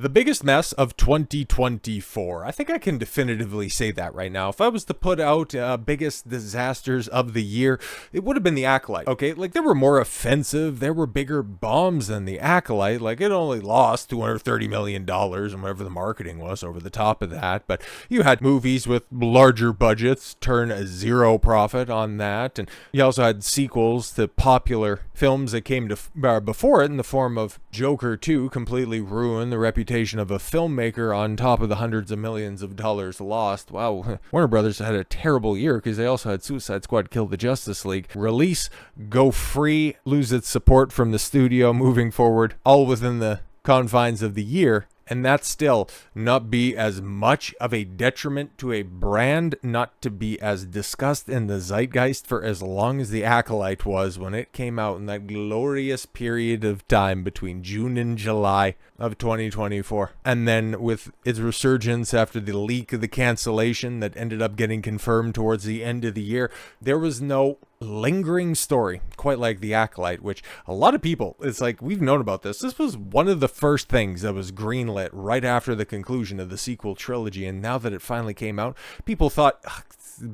The biggest mess of 2024. I think I can definitively say that right now. If I was to put out biggest disasters of the year, it would have been the Acolyte. Okay, like there were more offensive, there were bigger bombs than the Acolyte. Like it only lost $230 million and whatever the marketing was over the top of that. But you had movies with larger budgets turn a zero profit on that. And you also had sequels to popular films that came to before it in the form of Joker 2 completely ruined the reputation of a filmmaker on top of the hundreds of millions of dollars lost. Wow, Warner Brothers had a terrible year because they also had Suicide Squad kill the Justice League. Release, go free, lose its support from the studio moving forward, all within the confines of the year. And that still not be as much of a detriment to a brand, not to be as discussed in the zeitgeist for as long as the Acolyte was when it came out in that glorious period of time between June and July of 2024. And then with its resurgence after the leak of the cancellation that ended up getting confirmed towards the end of the year, there was no lingering story quite like the Acolyte, which a lot of people, it's like, we've known about this. This was one of the first things that was greenlit right after the conclusion of the sequel trilogy, and now that it finally came out, people thought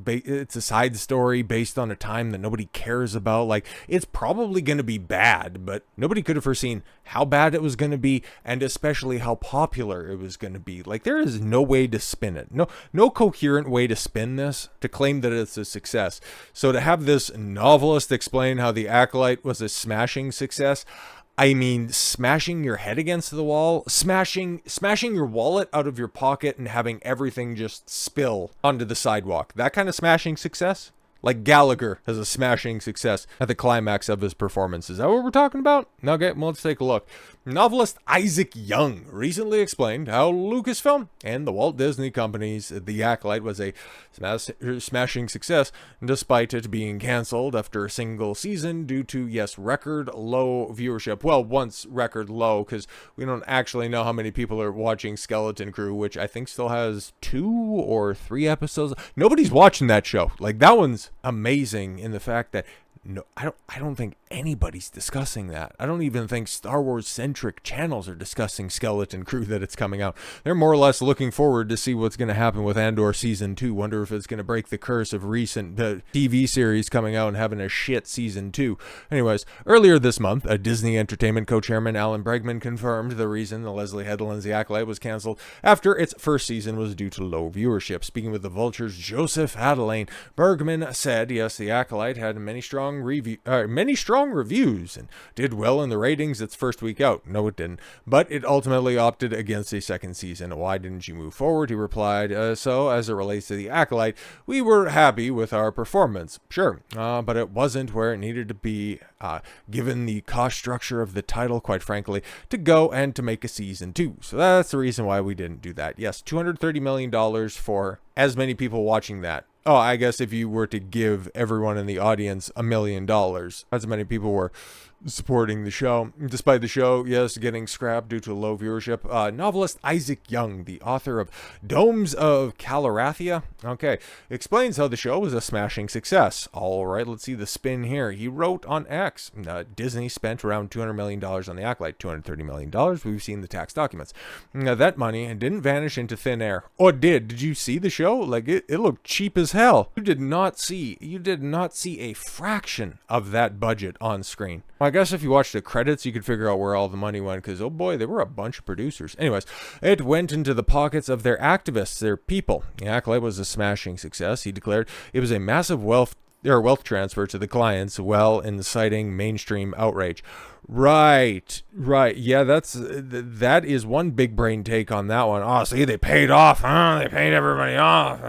it's a side story based on a time that nobody cares about. Like, it's probably going to be bad, but nobody could have foreseen how bad it was going to be, and especially how popular it was going to be. Like, there is no way to spin it. No coherent way to spin this to claim that it's a success. So to have this novelist explain how the Acolyte was a smashing success, I mean, smashing your head against the wall, smashing your wallet out of your pocket and having everything just spill onto the sidewalk. That kind of smashing success? Like Gallagher has a smashing success at the climax of his performance. Is that what we're talking about? Okay, well, let's take a look. Novelist Isaac Young recently explained how Lucasfilm and the Walt Disney Company's The Acolyte was a smashing success, despite it being canceled after a single season due to, yes, record low viewership. Well, once record low, because we don't actually know how many people are watching Skeleton Crew, which I think still has 2 or 3 episodes. Nobody's watching that show. Like, that one's amazing in the fact that I don't think anybody's discussing that. I don't even think Star Wars centric channels are discussing Skeleton Crew that it's coming out. They're more or less looking forward to see what's going to happen with Andor season 2. Wonder if it's going to break the curse of recent TV series coming out and having a shit season 2. Anyways, earlier this month, a Disney Entertainment co-chairman Alan Bregman confirmed the reason the Leslye Headland's The Acolyte was canceled after its first season was due to low viewership. Speaking with the Vulture's Joseph Adelaine, Bergman said, yes, The Acolyte had many strong reviews and did well in the ratings its first week out. No, it didn't. But it ultimately opted against a second season. Why didn't you move forward? He replied, so as it relates to The Acolyte, we were happy with our performance. Sure, but it wasn't where it needed to be, given the cost structure of the title, quite frankly, to go and to make a season 2. So that's the reason why we didn't do that. Yes, $230 million for as many people watching that. Oh, I guess if you were to give everyone in the audience $1 million, as many people were supporting the show. Despite the show, yes, getting scrapped due to low viewership. Novelist Isaac Young, the author of Domes of Calarathia, explains how the show was a smashing success. All right, let's see the spin here. He wrote on X, Disney spent around $200 million on The Acolyte, $230 million. We've seen the tax documents. That money didn't vanish into thin air. Or did? Did you see the show? Like, it looked cheap as hell. You did not see a fraction of that budget on screen. I guess if you watch the credits, you could figure out where all the money went, because, oh boy, there were a bunch of producers. Anyways, it went into the pockets of their activists, their people. The Acolyte was a smashing success. He declared it was a massive wealth transfer to the clients, while inciting mainstream outrage. Right. Yeah, that is one big brain take on that one. Oh, see, they paid off, huh? They paid everybody off.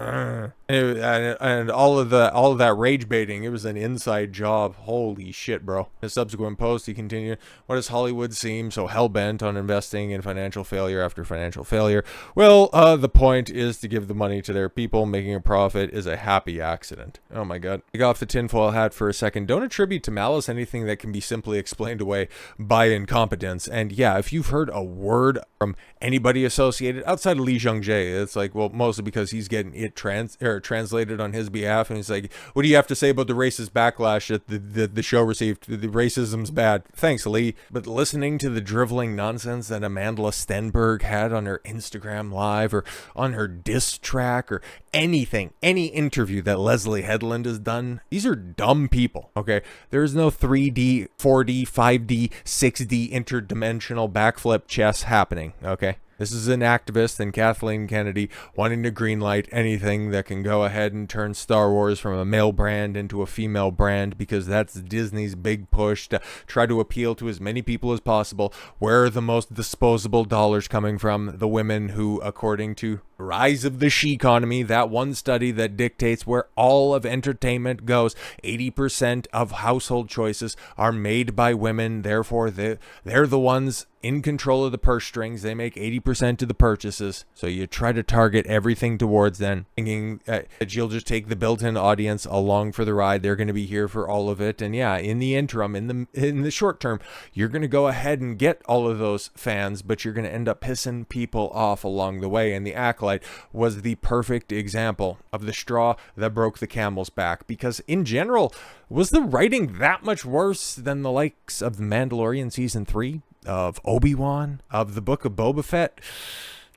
And all of that rage baiting, it was an inside job. Holy shit, bro. In a subsequent post, he continued, "What does Hollywood seem so hell-bent on investing in financial failure after financial failure? Well, the point is to give the money to their people. Making a profit is a happy accident." Oh my god. Take off the tinfoil hat for a second. Don't attribute to Malice anything that can be simply explained away. okay, by incompetence. And yeah, if you've heard a word from anybody associated outside of Lee Jung-jae, it's like, well, mostly because he's getting it translated on his behalf, and he's like, what do you have to say about the racist backlash that the show received? The racism's bad. Thanks, Lee. But listening to the driveling nonsense that Amandla Stenberg had on her Instagram live, or on her diss track, or anything, any interview that Leslye Headland has done, these are dumb people, okay? There's no 3D, 4D, 5D, 6D interdimensional backflip chess happening, okay? This is an activist and Kathleen Kennedy wanting to greenlight anything that can go ahead and turn Star Wars from a male brand into a female brand, because that's Disney's big push to try to appeal to as many people as possible. Where are the most disposable dollars coming from? The women who, according to Rise of the She Economy, that one study that dictates where all of entertainment goes, 80% of household choices are made by women. Therefore, they're the ones in control of the purse strings. They make 80% of the purchases. So you try to target everything towards them, thinking that you'll just take the built-in audience along for the ride. They're going to be here for all of it. And yeah, in the interim, in the short term, you're going to go ahead and get all of those fans, but you're going to end up pissing people off along the way. And the Acolyte was the perfect example of the straw that broke the camel's back, because in general, was the writing that much worse than the likes of The Mandalorian Season 3? Of Obi-Wan, of the Book of Boba Fett?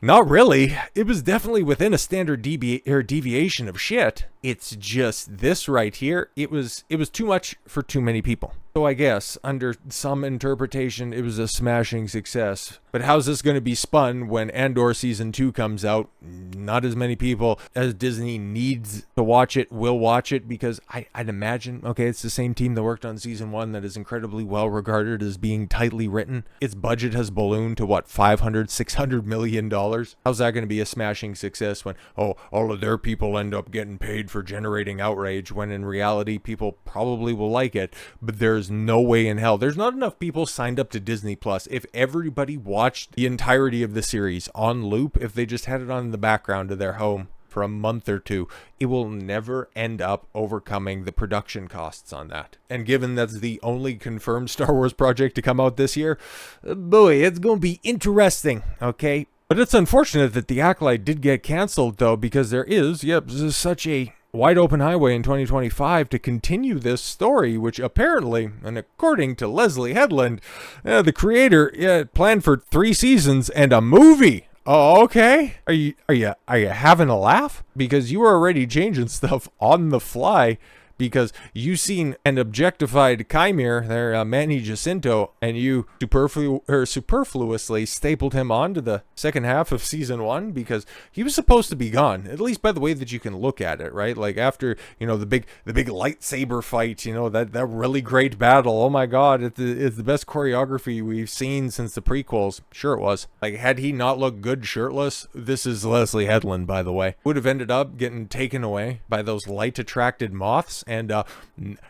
Not really. It was definitely within a standard deviation of shit. It's just this right here. It was too much for too many people. So I guess under some interpretation, it was a smashing success. But how's this going to be spun when Andor Season 2 comes out? Not as many people as Disney needs to watch it will watch it, because I'd imagine, okay, it's the same team that worked on Season 1 that is incredibly well regarded as being tightly written. Its budget has ballooned to what, $500-600 million? How's that going to be a smashing success when, oh, all of their people end up getting paid for generating outrage, when in reality people probably will like it, but there's no way in hell. There's not enough people signed up to Disney Plus. If everybody watched the entirety of the series on loop, if they just had it on in the background of their home for a month or two, it will never end up overcoming the production costs on that. And given that's the only confirmed Star Wars project to come out this year, boy, it's going to be interesting, okay? But it's unfortunate that the Acolyte did get canceled, though, because there is, such a wide open highway in 2025 to continue this story, which apparently, and according to Leslye Headland, the creator, planned for 3 seasons and a movie. Oh, okay. Are you having a laugh? Because you were already changing stuff on the fly, because you seen an objectified Qimir there, Manny Jacinto, and you superfluously stapled him onto the second half of Season 1, because he was supposed to be gone, at least by the way that you can look at it, right? Like after, the big lightsaber fight, that really great battle. Oh my God, it's the best choreography we've seen since the prequels. Sure it was. Like, had he not looked good shirtless, this is Leslye Headland, by the way, would have ended up getting taken away by those light-attracted moths, and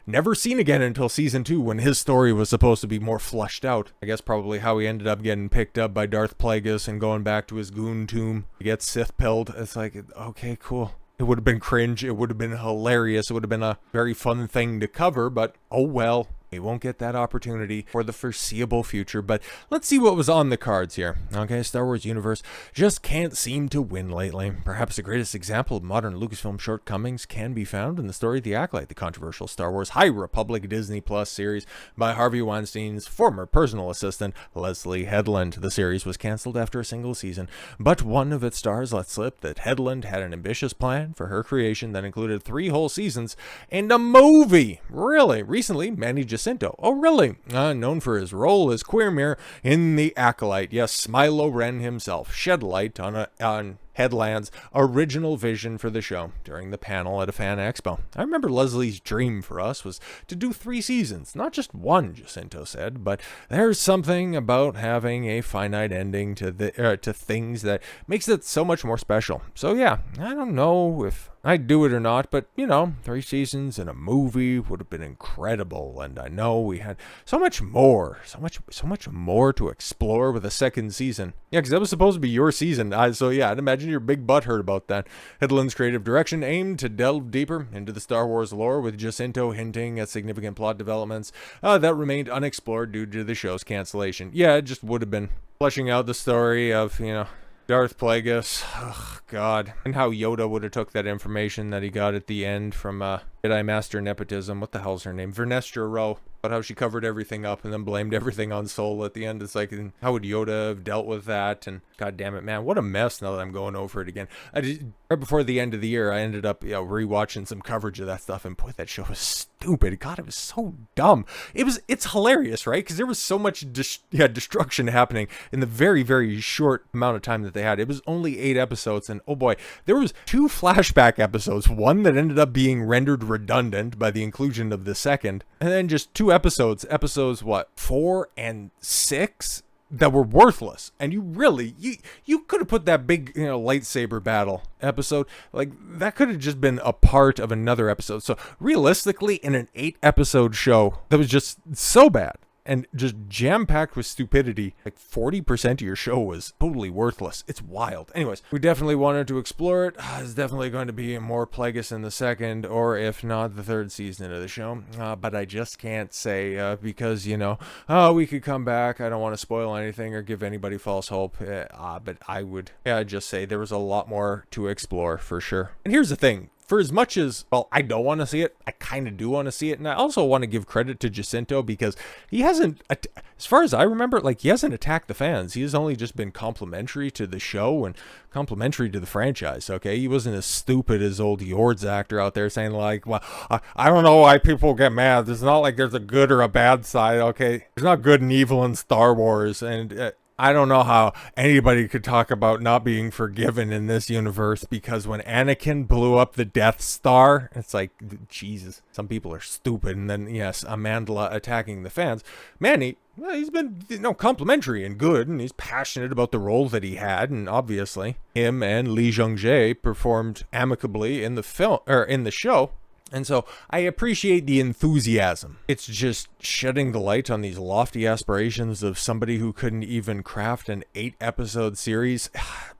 never seen again until Season 2, when his story was supposed to be more fleshed out. I guess probably how he ended up getting picked up by Darth Plagueis and going back to his goon tomb to get Sith pilled. It's like, okay, cool. It would have been cringe. It would have been hilarious. It would have been a very fun thing to cover, but oh well. We won't get that opportunity for the foreseeable future, but let's see what was on the cards here. Okay, Star Wars universe just can't seem to win lately. Perhaps the greatest example of modern Lucasfilm shortcomings can be found in the story of The Acolyte, the controversial Star Wars High Republic Disney Plus series by Harvey Weinstein's former personal assistant, Leslye Headland. The series was canceled after a single season, but one of its stars let slip that Headland had an ambitious plan for her creation that included 3 whole seasons and a movie. Really? Recently, Manny Jacinto, oh really? Known for his role as Qimir in The Acolyte. Yes, Milo Ren himself shed light on Headland's original vision for the show during the panel at a fan expo. I remember Leslie's dream for us was to do 3 seasons, not just 1, Jacinto said, but there's something about having a finite ending to things that makes it so much more special. So yeah, I don't know if I'd do it or not, but 3 seasons and a movie would have been incredible, and I know we had so much more to explore with a second season. Yeah, because that was supposed to be your season. So yeah, I'd imagine your big butt hurt about that. Headland's creative direction aimed to delve deeper into the Star Wars lore, with Jacinto hinting at significant plot developments that remained unexplored due to the show's cancellation. Yeah, it just would have been fleshing out the story of, Darth Plagueis, oh god, and how Yoda would have took that information that he got at the end from Jedi Master Nepotism. What the hell's her name? Vernestra Rowe. About how she covered everything up and then blamed everything on Sol at the end. It's like, how would Yoda have dealt with that? And god damn it, man, what a mess. Now that I'm going over it again, right before the end of the year, I ended up rewatching some coverage of that stuff, and boy, that show was stupid. God, it was so dumb. It's hilarious, right? Because there was so much destruction happening in the very, very short amount of time that they had. It was only 8 episodes, and oh boy, there was 2 flashback episodes, one that ended up being rendered redundant by the inclusion of the second, and then just 2 episodes what, 4 and 6, that were worthless. And you could have put that big lightsaber battle episode, like that could have just been a part of another episode. So realistically, in an 8 episode show that was just so bad and just jam-packed with stupidity, like 40% of your show was totally worthless. It's wild. Anyways, we definitely wanted to explore it. It's definitely going to be more Plagueis in the second, or if not, the 3rd season of the show. But I just can't say because, we could come back. I don't want to spoil anything or give anybody false hope. But I would just say there was a lot more to explore for sure. And here's the thing. For as much as, well, I don't want to see it, I kind of do want to see it. And I also want to give credit to Jacinto, because he hasn't, as far as I remember, like, he hasn't attacked the fans. He has only just been complimentary to the show and complimentary to the franchise, okay? He wasn't as stupid as old Yord's actor out there saying, like, well, I don't know why people get mad. It's not like there's a good or a bad side, okay? There's not good and evil in Star Wars, and I don't know how anybody could talk about not being forgiven in this universe, because when Anakin blew up the Death Star, it's like, Jesus, some people are stupid. And then, yes, Amandla attacking the fans. Manny, well, he's been, complimentary and good, and he's passionate about the role that he had, and obviously him and Li Zhongjae performed amicably in the film, or in the show. And so I appreciate the enthusiasm. It's just shedding the light on these lofty aspirations of somebody who couldn't even craft an 8 episode series.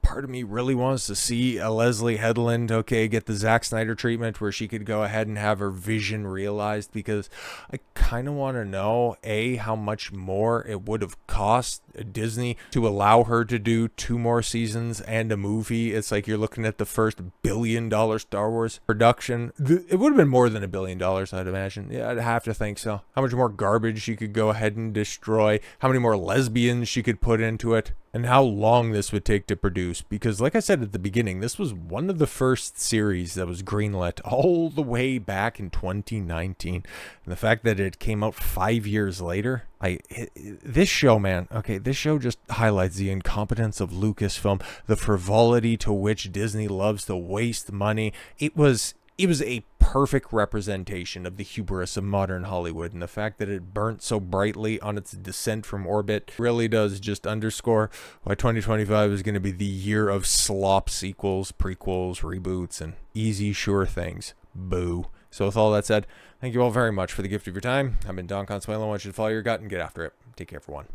Part of me really wants to see a Leslye Headland, get the Zack Snyder treatment where she could go ahead and have her vision realized, because I kind of want to know, how much more it would have cost Disney to allow her to do 2 more seasons and a movie. It's like you're looking at the first $1 billion Star Wars production. It would have been more than $1 billion, I'd imagine. Yeah, I'd have to think so. How much more garbage she could go ahead and destroy, how many more lesbians she could put into it, and how long this would take to produce. Because like I said at the beginning, this was one of the first series that was greenlit all the way back in 2019. And the fact that it came out 5 years later, this show, man, this show just highlights the incompetence of Lucasfilm, the frivolity to which Disney loves to waste money. It was a perfect representation of the hubris of modern Hollywood, and the fact that it burnt so brightly on its descent from orbit really does just underscore why 2025 is going to be the year of slop sequels, prequels, reboots, and easy, sure things. Boo. So with all that said, thank you all very much for the gift of your time. I've been Don Consuelo. I want you to follow your gut and get after it. Take care, everyone.